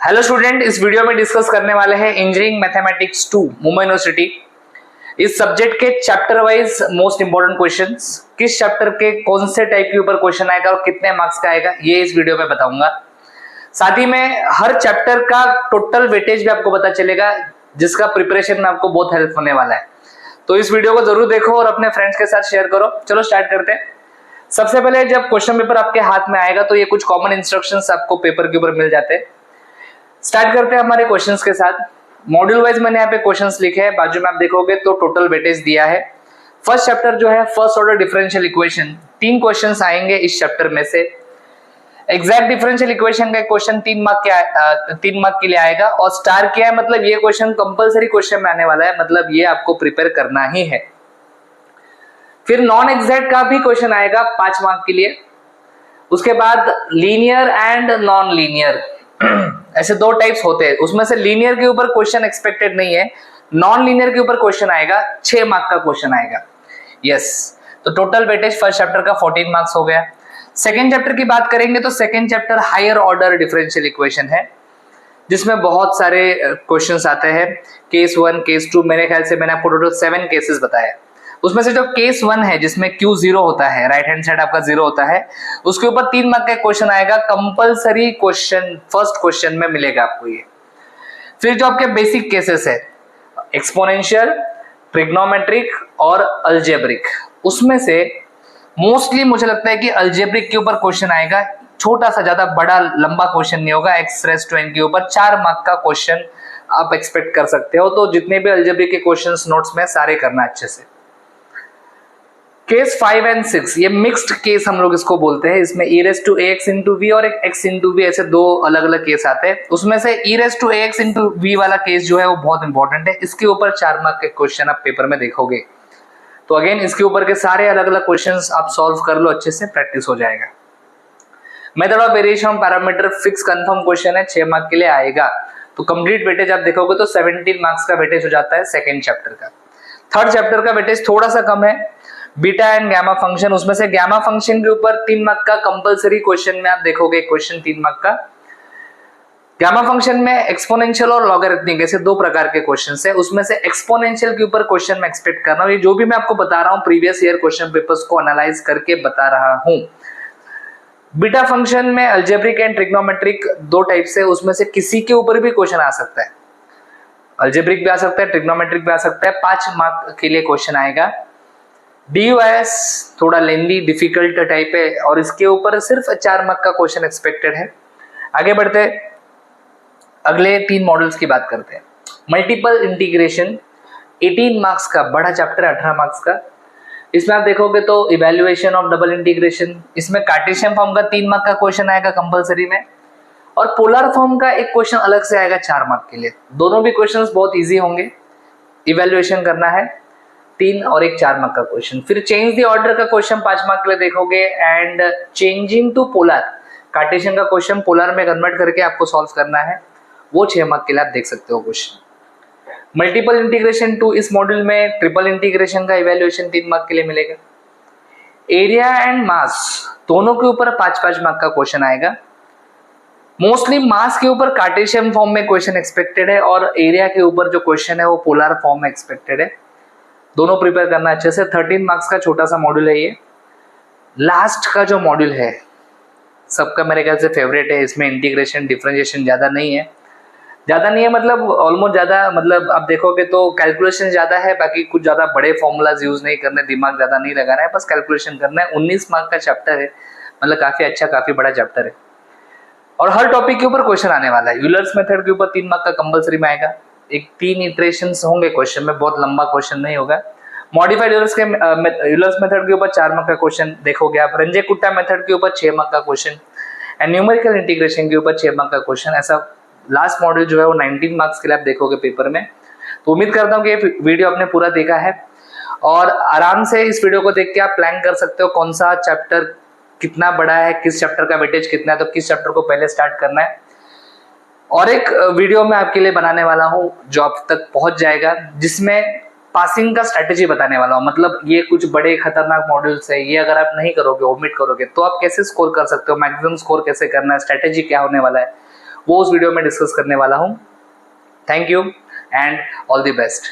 Hello student, इस video में discuss करने वाले हैं इंजीनियरिंग मैथमेटिक्स 2 मुंबई यूनिवर्सिटी। इस सब्जेक्ट के chapter wise most important questions, किस चैप्टर के कौन से टाइप के ऊपर क्वेश्चन आएगा और कितने मार्क्स का आएगा, ये इस वीडियो में बताऊंगा। साथ ही में हर चैप्टर का टोटल वेटेज भी आपको पता चलेगा, जिसका प्रिपरेशन में आपको बहुत हेल्प होने वाला है। तो इस वीडियो को जरूर देखो और अपने फ्रेंड्स के साथ शेयर करो। चलो स्टार्ट करते हैं। सबसे पहले जब क्वेश्चन पेपर आपके हाथ में आएगा तो ये कुछ कॉमन इंस्ट्रक्शंस आपको पेपर के ऊपर मिल जाते हैं। स्टार्ट करते हैं हमारे क्वेश्चंस के साथ। मॉड्यूल वाइज मैंने यहाँ पे क्वेश्चंस लिखे हैं, बाजू में आप देखोगे तो टोटल वेटेज दिया है। फर्स्ट चैप्टर जो है first order differential equation, 3 questions आएंगे इस चैप्टर में से। एग्जैक्ट डिफरेंशियल इक्वेशन का क्वेश्चन 3 मार्क के लिए आएगा और स्टार किया है, मतलब ये क्वेश्चन कंपलसरी क्वेश्चन में आने वाला है, मतलब ये आपको प्रिपेयर करना ही है। फिर नॉन एग्जैक्ट का भी क्वेश्चन आएगा 5 मार्क के लिए। उसके बाद लीनियर एंड नॉन लीनियर, ऐसे 2 टाइप्स होते हैं, उसमें से लीनियर के ऊपर क्वेश्चन एक्सपेक्टेड नहीं है, नॉन लीनियर के ऊपर क्वेश्चन आएगा, 6 मार्क का क्वेश्चन आएगा। यस, तो टोटल वेटेज फर्स्ट चैप्टर का 14 मार्क्स हो गया। सेकेंड चैप्टर की बात करेंगे तो second chapter higher order differential equation है, जिसमें बहुत सारे क्वेश्चंस आते हैं। केस 1, केस 2, मेरे ख्याल से मैंने आपको टोटल 7 केसेस बताए। उसमें से जो केस 1 है जिसमें Q0 होता है, राइट हैंड साइड आपका 0 होता है, उसके ऊपर 3 मार्क का क्वेश्चन आएगा, कंपलसरी क्वेश्चन फर्स्ट क्वेश्चन में मिलेगा आपको ये। फिर जो आपके बेसिक केसेस है, एक्सपोनेंशियल, ट्रिग्नोमेट्रिक और अलजेब्रिक, उसमें से मोस्टली मुझे लगता है कि अलजेब्रिक के ऊपर क्वेश्चन आएगा, छोटा सा, ज्यादा बड़ा लंबा क्वेश्चन नहीं होगा। x⁻n के ऊपर 4 मार्क का क्वेश्चन आप एक्सपेक्ट कर सकते हो। तो जितने भी अलजेब्रिक के क्वेश्चंस नोट्स में सारे करना अच्छे से। केस 5 और 6 ये मिक्स्ड केस हम लोग इसको बोलते हैं। इसमें e⁻x�v और एक x�v, ऐसे 2 अलग अलग केस आते हैं। उसमें से e⁻x�v वाला केस जो है वो बहुत इंपॉर्टेंट है, इसके ऊपर 4 मार्क के क्वेश्चन आप पेपर में देखोगे। तो अगेन इसके ऊपर के सारे अलग अलग क्वेश्चंस आप सॉल्व कर लो, अच्छे से प्रैक्टिस हो जाएगा। Method of variation of parameter fix confirm question है, 6 मार्क के लिए आएगा। तो कंप्लीट वेटेज आप देखोगे तो 17 मार्क्स का वेटेज हो जाता है सेकेंड चैप्टर का। थर्ड चैप्टर का वेटेज थोड़ा सा कम है, बीटा एंड गामा फंक्शन। उसमें से गामा फंक्शन के ऊपर 3 मार्क का कंपलसरी क्वेश्चन में आप देखोगे क्वेश्चन 3 मार्क का। गामा फंक्शन में एक्सपोनेंशियल और लॉगरिथमिक, ऐसे 2 प्रकार के क्वेश्चंस है। उसमें से एक्सपोनेंशियल के ऊपर क्वेश्चन मैं एक्सपेक्ट कर रहा हूँ। ये जो भी मैं आपको बता रहा हूँ प्रीवियस ईयर क्वेश्चन पेपर्स को एनालाइज करके बता रहा हूँ। बीटा फंक्शन में अलजेब्रिक एंड ट्रिग्नोमेट्रिक 2 टाइप से, उसमें से किसी के ऊपर भी क्वेश्चन आ सकता है। अलजेब्रिक भी आ सकता है, ट्रिग्नोमेट्रिक भी आ सकता है। 5 मार्क के लिए क्वेश्चन आएगा। DUIS थोड़ा लेंदी डिफिकल्ट टाइप है और इसके ऊपर सिर्फ 4 मार्क का क्वेश्चन एक्सपेक्टेड है। आगे बढ़ते अगले 3 मॉडल्स की बात करते हैं। मल्टीपल इंटीग्रेशन 18 मार्क्स का बड़ा चैप्टर, 18 मार्क्स का। इसमें आप देखोगे तो इवैल्यूएशन ऑफ डबल इंटीग्रेशन, इसमें कार्टेशियन फॉर्म का 3 मार्क का क्वेश्चन आएगा कंपलसरी में, और पोलर फॉर्म का एक क्वेश्चन अलग से आएगा 4 मार्क के लिए। दोनों भी क्वेश्चंस बहुत इजी होंगे, इवैल्यूएशन करना है 3 और एक 4 मार्क का क्वेश्चन। फिर चेंज द ऑर्डर का क्वेश्चन 5 मार्क के लिए देखोगे, and changing to polar, Cartesian का क्वेश्चन पोलर में कन्वर्ट करके आपको सॉल्व करना है, वो 6 मार्क के लिए आप देख सकते हो क्वेश्चन। मल्टीपल इंटीग्रेशन 2 इस मॉड्यूल में, ट्रिपल इंटीग्रेशन का इवैल्यूएशन 3 मार्क के लिए मिलेगा। एरिया एंड मास दोनों के ऊपर 5-5 मार्क का क्वेश्चन आएगा। मोस्टली मास के ऊपर कार्टेशियन फॉर्म में क्वेश्चन एक्सपेक्टेड है और एरिया के ऊपर जो क्वेश्चन है वो पोलर फॉर्म में एक्सपेक्टेड है। दोनों प्रिपेयर करना अच्छे से। 13 मार्क्स का छोटा सा मॉड्यूल है ये। लास्ट का जो मॉड्यूल है सबका मेरे ख्याल से फेवरेट है। इसमें इंटीग्रेशन डिफरेंशिएशन ज़्यादा नहीं है, मतलब ऑलमोस्ट ज़्यादा, मतलब आप देखोगे तो कैलकुलेशन ज़्यादा है, बाकी कुछ ज़्यादा बड़े फॉर्मूलाज यूज़ नहीं करने, दिमाग ज़्यादा नहीं लगाना है, बस कैलकुलेशन करना है। 19 मार्क का चैप्टर है, मतलब काफ़ी अच्छा, काफ़ी बड़ा चैप्टर है और हर टॉपिक के ऊपर क्वेश्चन आने वाला है। यूलर्स मेथड के ऊपर 3 मार्क का कंपलसरी में आएगा। एक 3 इटरेशंस होंगे क्वेश्चन में, बहुत लंबा क्वेश्चन नहीं होगा। मॉडिफाइड यूलर्स मेथड के ऊपर 4 मार्क का क्वेश्चन देखोगे आप। रंजे-कुट्टा मेथड के ऊपर 6 मार्क का क्वेश्चन एंड न्यूमेरिकल इंटीग्रेशन के ऊपर 6 मार्क का क्वेश्चन। ऐसा लास्ट मॉड्यूल जो है वो 19 मार्क्स के लिए आप देखोगे पेपर में। तो उम्मीद करता हूँ कि ये वीडियो आपने पूरा देखा है और आराम से इस वीडियो को देख के आप प्लान कर सकते हो कौन सा चैप्टर कितना बड़ा है, किस चैप्टर का वेटेज कितना है, तो किस चैप्टर को पहले स्टार्ट करना है। और एक वीडियो मैं आपके लिए बनाने वाला हूँ जो आप तक पहुंच जाएगा, जिसमें पासिंग का स्ट्रेटेजी बताने वाला हूँ। मतलब ये कुछ बड़े खतरनाक मॉड्यूल्स है, ये अगर आप नहीं करोगे, ओमिट करोगे, तो आप कैसे स्कोर कर सकते हो, मैक्सिमम स्कोर कैसे करना है, स्ट्रेटेजी क्या होने वाला है, वो उस वीडियो में डिस्कस करने वाला हूँ। Thank you and all the best.